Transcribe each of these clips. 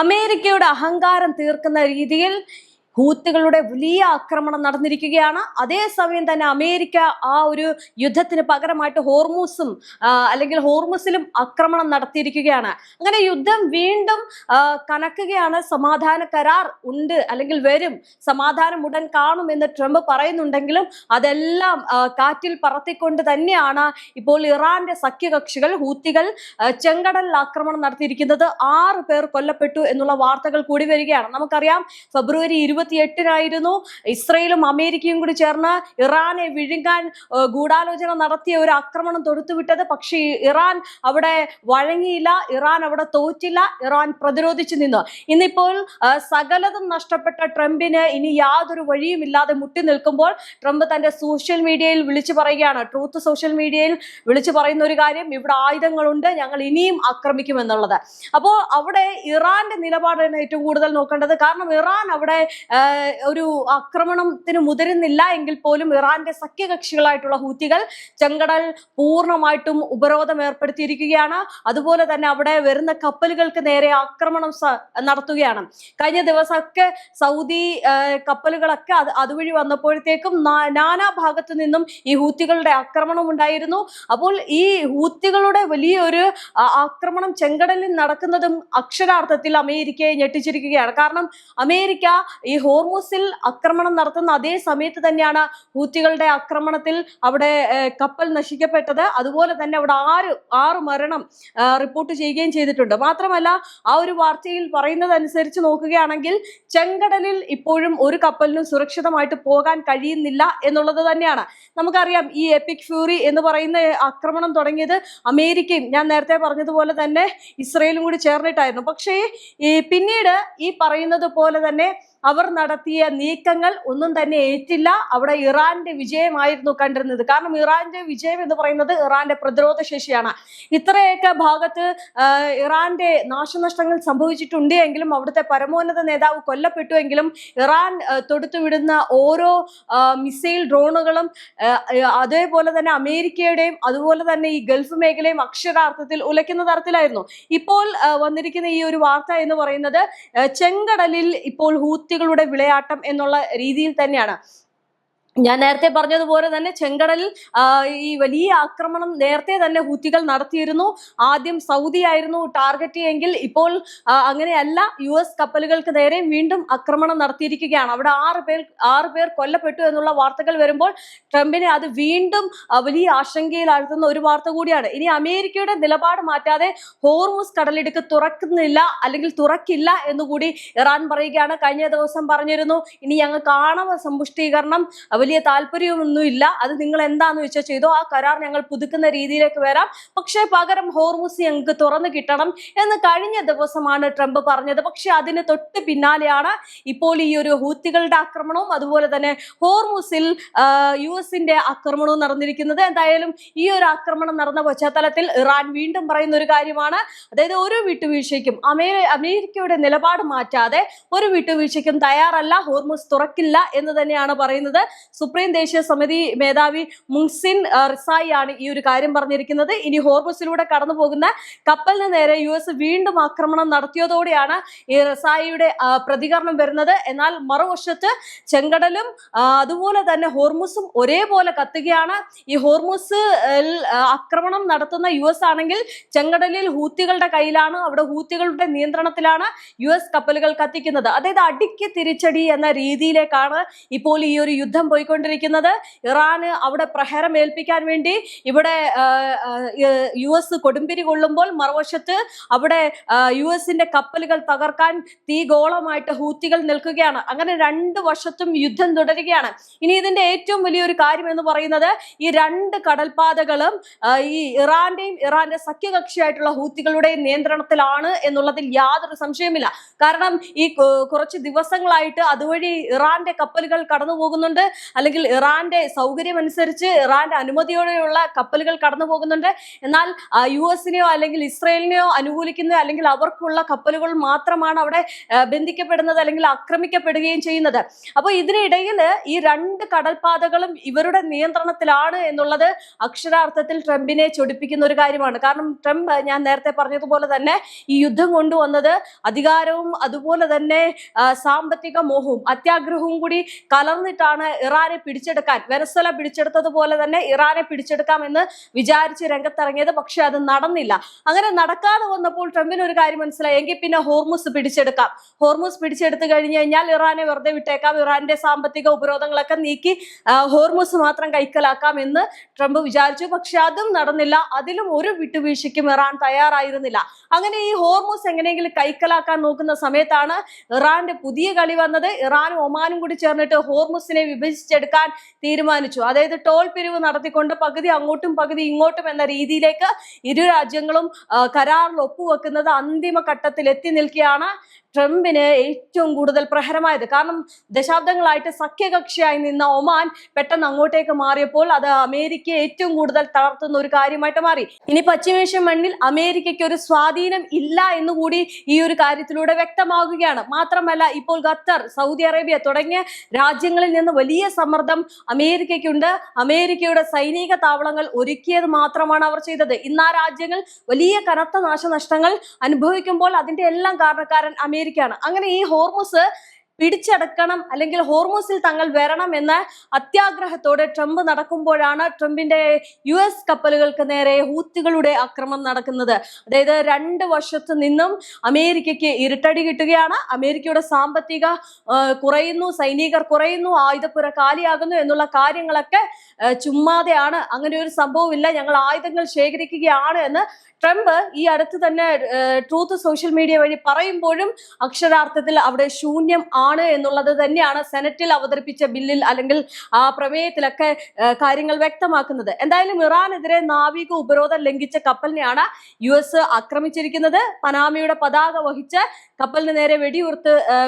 അമേരിക്കയുടെ അഹങ്കാരം തീർക്കുന്ന രീതിയിൽ ഹൂത്തികളുടെ വലിയ ആക്രമണം നടന്നിരിക്കുകയാണ്. അതേസമയം തന്നെ അമേരിക്ക ആ ഒരു യുദ്ധത്തിന് പകരമായിട്ട് അല്ലെങ്കിൽ ഹോർമുസിലും ആക്രമണം നടത്തിയിരിക്കുകയാണ്. അങ്ങനെ യുദ്ധം വീണ്ടും കനക്കുകയാണ്. സമാധാന കരാർ ഉണ്ട് അല്ലെങ്കിൽ വരും, സമാധാനം ഉടൻ കാണുമെന്ന് ട്രംപ് പറയുന്നുണ്ടെങ്കിലും അതെല്ലാം കാറ്റിൽ പറത്തിക്കൊണ്ട് തന്നെയാണ് ഇപ്പോൾ ഇറാന്റെ സഖ്യകക്ഷികൾ ഹൂത്തികൾ ചെങ്കടലിൽ ആക്രമണം നടത്തിയിരിക്കുന്നത്. 6 പേർ കൊല്ലപ്പെട്ടു എന്നുള്ള വാർത്തകൾ കൂടി വരികയാണ്. നമുക്കറിയാം, ഫെബ്രുവരി 28-നായിരുന്നു ഇസ്രയേലും അമേരിക്കയും കൂടി ചേർന്ന് ഇറാനെ വിഴുങ്ങാൻ ഗൂഢാലോചന നടത്തിയ ഒരു ആക്രമണം തൊടുത്തുവിട്ടത്. പക്ഷേ ഇറാൻ അവിടെ വഴങ്ങിയില്ല, ഇറാൻ അവിടെ തോറ്റില്ല, ഇറാൻ പ്രതിരോധിച്ചു നിന്നു. ഇന്നിപ്പോൾ സകലതും നഷ്ടപ്പെട്ട ട്രംപിന് ഇനി യാതൊരു വഴിയുമില്ലാതെ മുട്ടി നിൽക്കുമ്പോൾ ട്രംപ് തന്റെ സോഷ്യൽ മീഡിയയിൽ വിളിച്ചു പറയുകയാണ്, ട്രൂത്ത് സോഷ്യൽ മീഡിയയിൽ വിളിച്ചു പറയുന്ന ഒരു കാര്യം, ഇവിടെ ആയുധങ്ങളുണ്ട്, ഞങ്ങൾ ഇനിയും ആക്രമിക്കുമെന്നുള്ളത്. അപ്പോൾ അവിടെ ഇറാന്റെ നിലപാടാണ് ഏറ്റവും കൂടുതൽ നോക്കേണ്ടത്. കാരണം ഇറാൻ അവിടെ ഒരു ആക്രമണത്തിന് മുതിരുന്നില്ല എങ്കിൽ പോലും ഇറാന്റെ സഖ്യകക്ഷികളായിട്ടുള്ള ഹൂത്തികൾ ചെങ്കടൽ പൂർണ്ണമായിട്ടും ഉപരോധം ഏർപ്പെടുത്തിയിരിക്കുകയാണ്. അതുപോലെ തന്നെ അവിടെ വരുന്ന കപ്പലുകൾക്ക് നേരെ ആക്രമണം നടത്തുകയാണ്. കഴിഞ്ഞ ദിവസമൊക്കെ സൗദി കപ്പലുകളൊക്കെ അതുവഴി വന്നപ്പോഴത്തേക്കും നാനാ ഭാഗത്തു നിന്നും ഈ ഹൂത്തികളുടെ ആക്രമണം ഉണ്ടായിരുന്നു. അപ്പോൾ ഈ ഹൂത്തികളുടെ വലിയൊരു ആക്രമണം ചെങ്കടലിൽ നടക്കുന്നതും അക്ഷരാർത്ഥത്തിൽ അമേരിക്കയെ ഞെട്ടിച്ചിരിക്കുകയാണ്. കാരണം അമേരിക്ക ഈ ഹോർമുസിൽ ആക്രമണം നടത്തുന്ന അതേ സമയത്ത് തന്നെയാണ് ഹൂത്തികളുടെ ആക്രമണത്തിൽ അവിടെ കപ്പൽ നശിക്കപ്പെട്ടത്. അതുപോലെ തന്നെ അവിടെ 6 മരണം റിപ്പോർട്ട് ചെയ്യുകയും ചെയ്തിട്ടുണ്ട്. മാത്രമല്ല, ആ ഒരു വാർത്തയിൽ പറയുന്നത് അനുസരിച്ച് നോക്കുകയാണെങ്കിൽ ചെങ്കടലിൽ ഇപ്പോഴും ഒരു കപ്പലിനും സുരക്ഷിതമായിട്ട് പോകാൻ കഴിയുന്നില്ല എന്നുള്ളത് തന്നെയാണ്. നമുക്കറിയാം, ഈ എപ്പിക് ഫ്യൂറി എന്ന് പറയുന്ന ആക്രമണം തുടങ്ങിയത് അമേരിക്കയും ഞാൻ നേരത്തെ പറഞ്ഞതുപോലെ തന്നെ ഇസ്രയേലും കൂടി ചേർന്നിട്ടായിരുന്നു. പക്ഷേ പിന്നീട് ഈ പറയുന്നത് പോലെ തന്നെ അവർ നടത്തിയ നീക്കങ്ങൾ ഒന്നും തന്നെ ഏറ്റില്ല. അവിടെ ഇറാന്റെ വിജയമായിരുന്നു കണ്ടിരുന്നത്. കാരണം ഇറാന്റെ വിജയം എന്ന് പറയുന്നത് ഇറാന്റെ പ്രതിരോധ ശേഷിയാണ്. ഇത്രയൊക്കെ ഭാഗത്ത് ഇറാന്റെ നാശനഷ്ടങ്ങൾ സംഭവിച്ചിട്ടുണ്ട് എങ്കിലും, അവിടുത്തെ പരമോന്നത നേതാവ് കൊല്ലപ്പെട്ടു എങ്കിലും, ഇറാൻ തൊടുത്തുവിടുന്ന ഓരോ മിസൈൽ ഡ്രോണുകളും അതേപോലെ തന്നെ അമേരിക്കയുടെയും അതുപോലെ തന്നെ ഈ ഗൾഫ് മേഖലയും അക്ഷരാർത്ഥത്തിൽ ഉലയ്ക്കുന്ന തരത്തിലായിരുന്നു. ഇപ്പോൾ വന്നിരിക്കുന്ന ഈ ഒരു വാർത്ത എന്ന് പറയുന്നത് ചെങ്കടലിൽ ഇപ്പോൾ ഹൂത്തികളുടെ വിളയാട്ടം എന്നുള്ള രീതിയിൽ തന്നെയാണ്. ഞാൻ നേരത്തെ പറഞ്ഞതുപോലെ തന്നെ ചെങ്കടലിൽ ഈ വലിയ ആക്രമണം നേരത്തെ തന്നെ ഹൂത്തികൾ നടത്തിയിരുന്നു. ആദ്യം സൗദി ആയിരുന്നു ടാർഗറ്റ് എങ്കിൽ ഇപ്പോൾ അങ്ങനെയല്ല, US കപ്പലുകൾക്ക് നേരെ വീണ്ടും ആക്രമണം നടത്തിയിരിക്കുകയാണ്. അവിടെ 6 പേർ കൊല്ലപ്പെട്ടു എന്നുള്ള വാർത്തകൾ വരുമ്പോൾ ട്രംപിനെ അത് വീണ്ടും വലിയ ആശങ്കയിലാഴ്ത്തുന്ന ഒരു വാർത്ത കൂടിയാണ്. ഇനി അമേരിക്കയുടെ നിലപാട് മാറ്റാതെ ഹോർമുസ് കടലിടുക്ക് തുറക്കുന്നില്ല അല്ലെങ്കിൽ തുറക്കില്ല എന്നുകൂടി ഇറാൻ പറയുകയാണ്. കഴിഞ്ഞ ദിവസം പറഞ്ഞിരുന്നു, ഇനി ഞങ്ങൾക്ക് ആണവ സമ്പുഷ്ടീകരണം വലിയ താല്പര്യമൊന്നുമില്ല, അത് നിങ്ങൾ എന്താന്ന് വെച്ചാൽ ചെയ്തോ, ആ കരാർ ഞങ്ങൾ പുതുക്കുന്ന രീതിയിലേക്ക് വരാം, പക്ഷേ പകരം ഹോർമുസ് ഞങ്ങൾക്ക് തുറന്നു കിട്ടണം എന്ന് കഴിഞ്ഞ ദിവസമാണ് ട്രംപ് പറഞ്ഞത്. പക്ഷെ അതിന് തൊട്ട് പിന്നാലെയാണ് ഇപ്പോൾ ഈ ഒരു ഹൂത്തികളുടെ ആക്രമണവും അതുപോലെ തന്നെ ഹോർമുസിൽ US-ന്റെ ആക്രമണവും നടന്നിരിക്കുന്നത്. എന്തായാലും ഈ ഒരു ആക്രമണം നടന്ന പശ്ചാത്തലത്തിൽ ഇറാൻ വീണ്ടും പറയുന്ന ഒരു കാര്യമാണ്, അതായത് ഒരു വിട്ടുവീഴ്ചയ്ക്കും അമേരിക്കയുടെ നിലപാട് മാറ്റാതെ ഒരു വിട്ടുവീഴ്ചയ്ക്കും തയ്യാറല്ല, ഹോർമുസ് തുറക്കില്ല എന്ന് തന്നെയാണ് പറയുന്നത്. സുപ്രീം ദേശീയ സമിതി മേധാവി മുഹ്സിൻ റിസായി ആണ് ഈ ഒരു കാര്യം പറഞ്ഞിരിക്കുന്നത്. ഇനി ഹോർമുസിലൂടെ കടന്നു പോകുന്ന കപ്പലിന് നേരെ US വീണ്ടും ആക്രമണം നടത്തിയതോടെയാണ് ഈ റിസായിയുടെ പ്രതികരണം വരുന്നത്. എന്നാൽ മറുവശത്ത് ചെങ്കടലും അതുപോലെ തന്നെ ഹോർമുസും ഒരേപോലെ കത്തുകയാണ്. ഈ ഹോർമുസ് ആക്രമണം നടത്തുന്ന US ആണെങ്കിൽ ചെങ്കടലിൽ ഹൂത്തികളുടെ കയ്യിലാണ്, അവിടെ ഹൂത്തികളുടെ നിയന്ത്രണത്തിലാണ് US കപ്പലുകൾ കത്തിക്കുന്നത്. അതായത് അടിക്ക് തിരിച്ചടി എന്ന രീതിയിലേക്കാണ് ഇപ്പോൾ ഈ ഒരു യുദ്ധം പോയിക്കൊണ്ടിരിക്കുന്നത്. ഇറാന് അവിടെ പ്രഹരം ഏൽപ്പിക്കാൻ വേണ്ടി ഇവിടെ US കൊടുമ്പിരി കൊള്ളുമ്പോൾ മറുവശത്ത് അവിടെ US-ന്റെ കപ്പലുകൾ തകർക്കാൻ തീഗോളമായിട്ട് ഹൂത്തികൾ നിൽക്കുകയാണ്. അങ്ങനെ 2 വശത്തും യുദ്ധം തുടരുകയാണ്. ഇനി ഇതിന്റെ ഏറ്റവും വലിയൊരു കാര്യം എന്ന് പറയുന്നത് ഈ 2 കടൽപാതകളും ഈ ഇറാന്റെ സഖ്യകക്ഷിയായിട്ടുള്ള ഹൂത്തികളുടെ നിയന്ത്രണത്തിലാണ് എന്നുള്ളതിൽ യാതൊരു സംശയമില്ല. കാരണം ഈ കുറച്ച് ദിവസങ്ങളായിട്ട് അതുവഴി ഇറാന്റെ കപ്പലുകൾ കടന്നു പോകുന്നുണ്ട്. അല്ലെങ്കിൽ ഇറാന്റെ സൗകര്യം അനുസരിച്ച് ഇറാന്റെ അനുമതിയോടെയുള്ള കപ്പലുകൾ കടന്നു പോകുന്നുണ്ട്. എന്നാൽ US-നെയോ അല്ലെങ്കിൽ ഇസ്രയേലിനെയോ അനുകൂലിക്കുന്ന അല്ലെങ്കിൽ അവർക്കുള്ള കപ്പലുകൾ മാത്രമാണ് അവിടെ ബന്ധിക്കപ്പെടുന്നത് അല്ലെങ്കിൽ ആക്രമിക്കപ്പെടുകയും ചെയ്യുന്നത്. അപ്പോൾ ഇതിനിടയിൽ ഈ രണ്ട് കടൽപാതകളും ഇവരുടെ നിയന്ത്രണത്തിലാണ് എന്നുള്ളത് അക്ഷരാർത്ഥത്തിൽ ട്രംപിനെ ചൊടിപ്പിക്കുന്ന ഒരു കാര്യമാണ്. കാരണം ട്രംപ്, ഞാൻ നേരത്തെ പറഞ്ഞതുപോലെ തന്നെ, ഈ യുദ്ധം കൊണ്ടുവന്നത് അധികാരവും അതുപോലെ തന്നെ സാമ്പത്തിക മോഹവും അത്യാഗ്രഹവും കൂടി കലർന്നിട്ടാണ് ഇറാനെ പിടിച്ചെടുക്കാൻ, വെനസ്വേല പിടിച്ചെടുത്തതുപോലെ തന്നെ ഇറാനെ പിടിച്ചെടുക്കാമെന്ന് വിചാരിച്ച് രംഗത്തിറങ്ങിയത്. പക്ഷെ അത് നടന്നില്ല. അങ്ങനെ നടക്കാതെ വന്നപ്പോൾ ട്രംപിന് ഒരു കാര്യം മനസ്സിലായി, എങ്കിൽ പിന്നെ ഹോർമുസ് പിടിച്ചെടുക്കാം. ഹോർമുസ് പിടിച്ചെടുത്തു കഴിഞ്ഞു കഴിഞ്ഞാൽ ഇറാനെ വെറുതെ വിട്ടേക്കാം, ഇറാന്റെ സാമ്പത്തിക ഉപരോധങ്ങളൊക്കെ നീക്കി ഹോർമുസ് മാത്രം കൈക്കലാക്കാം എന്ന് ട്രംപ് വിചാരിച്ചു. പക്ഷെ അതും നടന്നില്ല. അതിലും ഒരു വിട്ടുവീഴ്ചയ്ക്കും ഇറാൻ തയ്യാറായിരുന്നില്ല. അങ്ങനെ ഈ ഹോർമുസ് എങ്ങനെയെങ്കിലും കൈക്കലാക്കാൻ നോക്കുന്ന സമയത്താണ് ഇറാന്റെ പുതിയ കളി വന്നത്. ഇറാനും ഒമാനും കൂടി ചേർന്നിട്ട് ഹോർമുസിനെ വിഭജിച്ചെടുക്കാൻ തീരുമാനിച്ചു. അതായത് ടോൾ പിരിവ് നടത്തിക്കൊണ്ട് പകുതി അങ്ങോട്ടും പകുതി ഇങ്ങോട്ടും എന്ന രീതിയിലേക്ക് ഇരു രാജ്യങ്ങളും കരാറിൽ ഒപ്പുവെക്കുന്നത് അന്തിമ ഘട്ടത്തിൽ എത്തി നിൽക്കുകയാണ്. ട്രംപിന് ഏറ്റവും കൂടുതൽ പ്രഹരമായത്. കാരണം ദശാബ്ദങ്ങളായിട്ട് സഖ്യകക്ഷിയായി നിന്ന ഒമാൻ പെട്ടെന്ന് അങ്ങോട്ടേക്ക് മാറിയപ്പോൾ അത് അമേരിക്കയെ ഏറ്റവും കൂടുതൽ തളർത്തുന്ന ഒരു കാര്യമായിട്ട് മാറി. ഇനി പശ്ചിമേഷ്യൻ മണ്ണിൽ അമേരിക്കയ്ക്ക് ഒരു സ്വാധീനം ഇല്ല എന്നുകൂടി ഈ ഒരു കാര്യത്തിലൂടെ വ്യക്തമാകുകയാണ്. മാത്രമല്ല, ഇപ്പോൾ ഖത്തർ, സൗദി അറേബ്യ തുടങ്ങിയ രാജ്യങ്ങളിൽ നിന്ന് വലിയ സമ്മർദ്ദം അമേരിക്കയ്ക്കുണ്ട്. അമേരിക്കയുടെ സൈനിക താവളങ്ങൾ ഒരുക്കിയത് മാത്രമാണ് അവർ ചെയ്തത്. ഇന്ന് ആ രാജ്യങ്ങൾ വലിയ കനത്ത നാശനഷ്ടങ്ങൾ അനുഭവിക്കുമ്പോൾ അതിന്റെ എല്ലാം കാരണക്കാരൻ അമേരിക്കയാണ്. അങ്ങനെ ഈ ഹോർമുസ് പിടിച്ചെടുക്കണം അല്ലെങ്കിൽ ഹോർമുസിൽ തങ്ങൾ വരണം എന്ന അത്യാഗ്രഹത്തോടെ ട്രംപ് നടക്കുമ്പോഴാണ് ട്രംപിന്റെ US കപ്പലുകൾക്ക് നേരെ ഹൂത്തികളുടെ ആക്രമണം നടക്കുന്നത്. അതായത് രണ്ട് വശത്തു നിന്നും അമേരിക്കയ്ക്ക് ഇരുട്ടടി കിട്ടുകയാണ്. അമേരിക്കയുടെ സാമ്പത്തിക കുറയുന്നു, സൈനികർ കുറയുന്നു, ആയുധപ്പുര കാലിയാകുന്നു എന്നുള്ള കാര്യങ്ങളൊക്കെ ചുമ്മാതെയാണ്. അങ്ങനെ ഒരു സംഭവമില്ല, ഞങ്ങൾ ആയുധങ്ങൾ ശേഖരിക്കുകയാണ് എന്ന് ട്രംപ് ഈ അടുത്ത് തന്നെ ട്രൂത്ത് സോഷ്യൽ മീഡിയ വഴി പറയുമ്പോഴും അക്ഷരാർത്ഥത്തിൽ അവിടെ ശൂന്യം ആണ് എന്നുള്ളത് തന്നെയാണ് സെനറ്റിൽ അവതരിപ്പിച്ച ബില്ലിൽ അല്ലെങ്കിൽ ആ പ്രമേയത്തിലൊക്കെ കാര്യങ്ങൾ വ്യക്തമാക്കുന്നത്. എന്തായാലും ഇറാനെതിരെ നാവിക ഉപരോധം ലംഘിച്ച കപ്പലിനെയാണ് US ആക്രമിച്ചിരിക്കുന്നത്. പനാമയുടെ പതാക വഹിച്ച് കപ്പലിന് നേരെ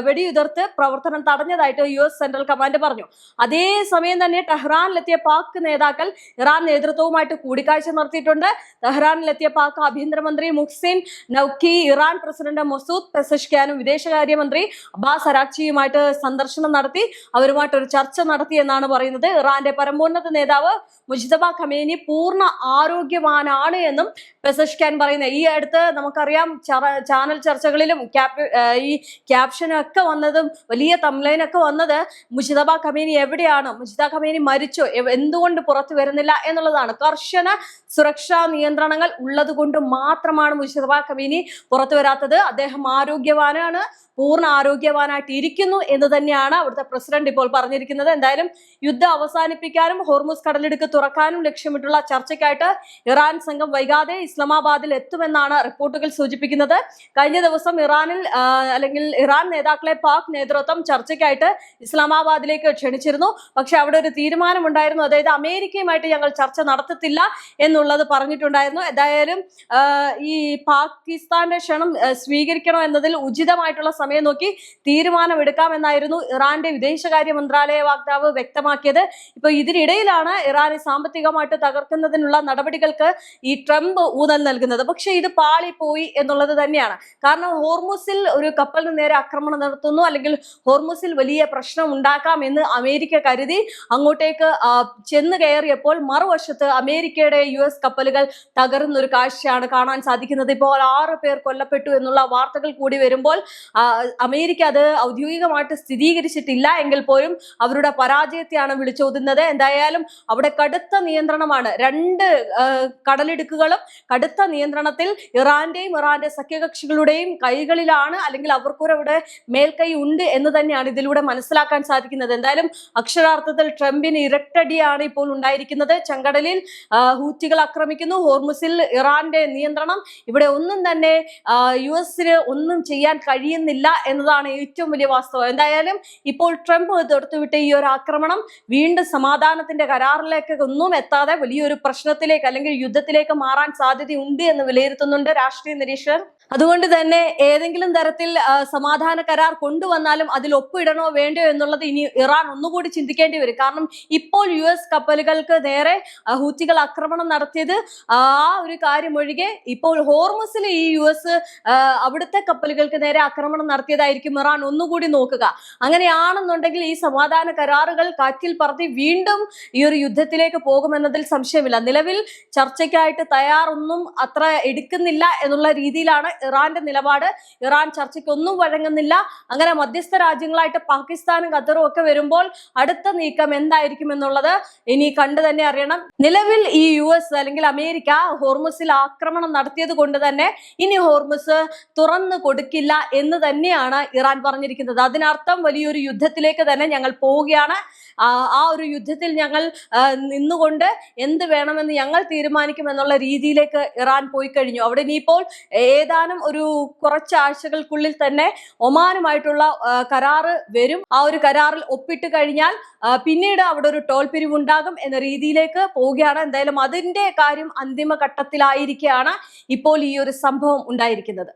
വെടിയുതിർത്ത് പ്രവർത്തനം തടഞ്ഞതായിട്ട് US സെൻട്രൽ കമാൻഡ് പറഞ്ഞു. അതേസമയം തന്നെ ടെഹ്റാനിലെത്തിയ പാക് നേതാക്കൾ ഇറാൻ നേതൃത്വവുമായിട്ട് കൂടിക്കാഴ്ച നടത്തിയിട്ടുണ്ട്. ടെഹ്റാനിലെത്തിയ പാക് ആഭ്യന്തരമന്ത്രി മുഹ്സിൻ നൌക്കി, ഇറാൻ പ്രസിഡന്റ് മസൂദ് പെസഷ്കിയാനും വിദേശകാര്യമന്ത്രി അബ്ബാസ് അരാക്ചിയുമായിട്ട് സന്ദർശനം നടത്തി, അവരുമായിട്ട് ഒരു ചർച്ച നടത്തി എന്നാണ് പറയുന്നത്. ഇറാന്റെ പരമോന്നത നേതാവ് മുജ്തബ ഖമേനി പൂർണ്ണ ആരോഗ്യവാനാണ് എന്നും പെസഷ്കിയാൻ പറയുന്നത്. ഈ അടുത്ത് നമുക്കറിയാം ചാനൽ ചർച്ചകളിലും ഈ ക്യാപ്ഷനൊക്കെ വന്നതും വലിയ തംലൈനൊക്കെ വന്നത് മുജ്തബ ഖമേനി എവിടെയാണ്, മുജ്തബ ഖമേനി മരിച്ചോ, എന്തുകൊണ്ട് പുറത്തു വരുന്നില്ല എന്നുള്ളതാണ്. കർശന സുരക്ഷാ നിയന്ത്രണങ്ങൾ ഉള്ളത് കൊണ്ട് മാത്രമാണ് മുജ്തബ ഖമേനി പുറത്തു വരാത്തത്. അദ്ദേഹം ആരോഗ്യവാനാണ്, പൂർണ്ണ ആരോഗ്യവാനായിട്ട് ഇരിക്കുന്നു എന്ന് തന്നെയാണ് അവിടുത്തെ പ്രസിഡന്റ് ഇപ്പോൾ പറഞ്ഞിരിക്കുന്നത്. എന്തായാലും യുദ്ധം അവസാനിപ്പിക്കാനും ഹോർമുസ് കടലിടുക്ക് തുറക്കാനും ലക്ഷ്യമിട്ടുള്ള ചർച്ചയ്ക്കായിട്ട് ഇറാൻ സംഘം വൈകാതെ ഇസ്ലാമാബാദിൽ എത്തുമെന്നാണ് റിപ്പോർട്ടുകൾ സൂചിപ്പിക്കുന്നത്. കഴിഞ്ഞ ദിവസം ഇറാൻ നേതാക്കളെ പാക് നേതൃത്വം ചർച്ചയ്ക്കായിട്ട് ഇസ്ലാമാബാദിലേക്ക് ക്ഷണിച്ചിരുന്നു. പക്ഷെ അവിടെ ഒരു തീരുമാനമുണ്ടായിരുന്നു, അതായത് അമേരിക്കയുമായിട്ട് ഞങ്ങൾ ചർച്ച നടത്തത്തില്ല എന്നുള്ളത് പറഞ്ഞിട്ടുണ്ടായിരുന്നു. എന്തായാലും ഈ പാകിസ്ഥാന്റെ ക്ഷണം സ്വീകരിക്കണോ എന്നതിൽ ഉചിതമായിട്ടുള്ള സമയം നോക്കി തീരുമാനമെടുക്കാമെന്നായിരുന്നു ഇറാന്റെ വിദേശകാര്യ മന്ത്രാലയ വക്താവ് വ്യക്തമാക്കിയത്. ഇപ്പൊ ഇതിനിടയിലാണ് ഇറാനെ സാമ്പത്തികമായിട്ട് തകർക്കുന്നതിനുള്ള നടപടികൾക്ക് ഈ ട്രംപ് ഊന്നൽ നൽകുന്നത്. പക്ഷെ ഇത് പാളിപ്പോയി എന്നുള്ളത് തന്നെയാണ്. കാരണം ഹോർമുസിൽ ഒരു കപ്പലിന് നേരെ ആക്രമണം നടത്തുന്നു, അല്ലെങ്കിൽ ഹോർമുസിൽ വലിയ പ്രശ്നം ഉണ്ടാക്കാം എന്ന് അമേരിക്ക കരുതി അങ്ങോട്ടേക്ക് ചെന്ന് കയറിയപ്പോൾ മറുവശത്ത് അമേരിക്കയുടെ US കപ്പലുകൾ തകരുന്ന ഒരു കാഴ്ചയാണ് കാണാൻ സാധിക്കുന്നത്. ഇപ്പോൾ 6 പേർ കൊല്ലപ്പെട്ടു എന്നുള്ള വാർത്തകൾ കൂടി വരുമ്പോൾ അമേരിക്ക അത് ഔദ്യോഗികമായിട്ട് സ്ഥിരീകരിച്ചിട്ടില്ല എങ്കിൽ പോലും അവരുടെ പരാജയത്തെയാണ് വിളിച്ചോതുന്നത്. എന്തായാലും അവിടെ കടുത്ത നിയന്ത്രണമാണ്. രണ്ട് കടലിടുക്കുകളും കടുത്ത നിയന്ത്രണത്തിൽ ഇറാന്റെയും ഇറാന്റെ സഖ്യകക്ഷികളുടെയും കൈകളിലാണ്, അല്ലെങ്കിൽ അവർക്കൊരവിടെ മേൽക്കൈ ഉണ്ട് എന്ന് തന്നെയാണ് ഇതിലൂടെ മനസ്സിലാക്കാൻ സാധിക്കുന്നത്. എന്തായാലും അക്ഷരാർത്ഥത്തിൽ ട്രംപിന് ഇരട്ടടിയാണ് ഇപ്പോൾ ഉണ്ടായിരിക്കുന്നത്. ചെങ്കടലിൽ ഹൂത്തികൾ ആക്രമിക്കുന്നു, ഹോർമുസിൽ ഇറാന്റെ നിയന്ത്രണം. ഇവിടെ ഒന്നും തന്നെ US-ന് ഒന്നും ചെയ്യാൻ കഴിയുന്നില്ല എന്നതാണ് ഏറ്റവും വലിയ വാസ്തവം. എന്തായാലും ഇപ്പോൾ ട്രംപ് തൊടുത്തുവിട്ട ഈ ഒരു ആക്രമണം വീണ്ടും സമാധാനത്തിന്റെ കരാറിലേക്ക് ഒന്നും എത്താതെ വലിയൊരു പ്രശ്നത്തിലേക്ക് അല്ലെങ്കിൽ യുദ്ധത്തിലേക്ക് മാറാൻ സാധ്യതയുണ്ട് എന്ന് വിലയിരുത്തുന്നുണ്ട് രാഷ്ട്രീയ നിരീക്ഷകർ. അതുകൊണ്ട് തന്നെ ഏതെങ്കിലും തരത്തിൽ സമാധാന കരാർ കൊണ്ടുവന്നാലും അതിൽ ഒപ്പിടണോ വേണ്ടയോ എന്നുള്ളത് ഇനി ഇറാൻ ഒന്നുകൂടി ചിന്തിക്കേണ്ടി വരും. കാരണം ഇപ്പോൾ US കപ്പലുകൾക്ക് നേരെ ഹൂത്തികൾ ആക്രമണം നടത്തിയത് ആ ഒരു കാര്യം ഒഴികെ ഇപ്പോൾ ഹോർമസിൽ ഈ US അവിടുത്തെ കപ്പലുകൾക്ക് നേരെ ആക്രമണം നടത്തിയതായിരിക്കും ഇറാൻ ഒന്നുകൂടി നോക്കുക. അങ്ങനെയാണെന്നുണ്ടെങ്കിൽ ഈ സമാധാന കരാറുകൾ കാറ്റിൽ പറത്തി വീണ്ടും ഈ ഒരു യുദ്ധത്തിലേക്ക് പോകുമെന്നതിൽ സംശയമില്ല. നിലവിൽ ചർച്ചയ്ക്കായിട്ട് തയ്യാറൊന്നും അത്ര എടുക്കുന്നില്ല എന്നുള്ള രീതിയിലാണ് ഇറാന്റെ നിലപാട്. ഇറാൻ ചർച്ചയ്ക്കൊന്നും വഴങ്ങുന്നില്ല. അങ്ങനെ മധ്യസ്ഥ രാജ്യങ്ങളായിട്ട് പാകിസ്ഥാനും ഖത്തറും ഒക്കെ വരുമ്പോൾ അടുത്ത നീക്കം എന്തായിരിക്കും എന്നുള്ളത് ഇനി കണ്ടു തന്നെ അറിയണം. നിലവിൽ ഈ US അല്ലെങ്കിൽ അമേരിക്ക ഹോർമുസിൽ ആക്രമണം നടത്തിയത് കൊണ്ട് തന്നെ ഇനി ഹോർമുസ് തുറന്നു കൊടുക്കില്ല എന്ന് തന്നെയാണ് ഇറാൻ പറഞ്ഞിരിക്കുന്നത്. അതിനർത്ഥം വലിയൊരു യുദ്ധത്തിലേക്ക് തന്നെ ഞങ്ങൾ പോവുകയാണ്. ആ ഒരു യുദ്ധത്തിൽ ഞങ്ങൾ നിന്നുകൊണ്ട് എന്ത് വേണമെന്ന് ഞങ്ങൾ തീരുമാനിക്കുമെന്നുള്ള രീതിയിലേക്ക് ഇറാൻ പോയി കഴിഞ്ഞു. അവിടെ ഇനിയിപ്പോൾ ഏതാനും ഒരു കുറച്ചാഴ്ചകൾക്കുള്ളിൽ തന്നെ ഒമാനുമായിട്ടുള്ള കരാറ് വരും. ആ ഒരു കരാറിൽ ഒപ്പിട്ട് കഴിഞ്ഞാൽ പിന്നീട് അവിടെ ഒരു ടോൾ പിരിവുണ്ടാകും എന്ന രീതിയിലേക്ക് പോവുകയാണ്. എന്തായാലും അതിന്റെ കാര്യം അന്തിമ ഘട്ടത്തിലായിരിക്കുകയാണ് ഇപ്പോൾ ഈ ഒരു സംഭവം ഉണ്ടായിരിക്കുന്നത്.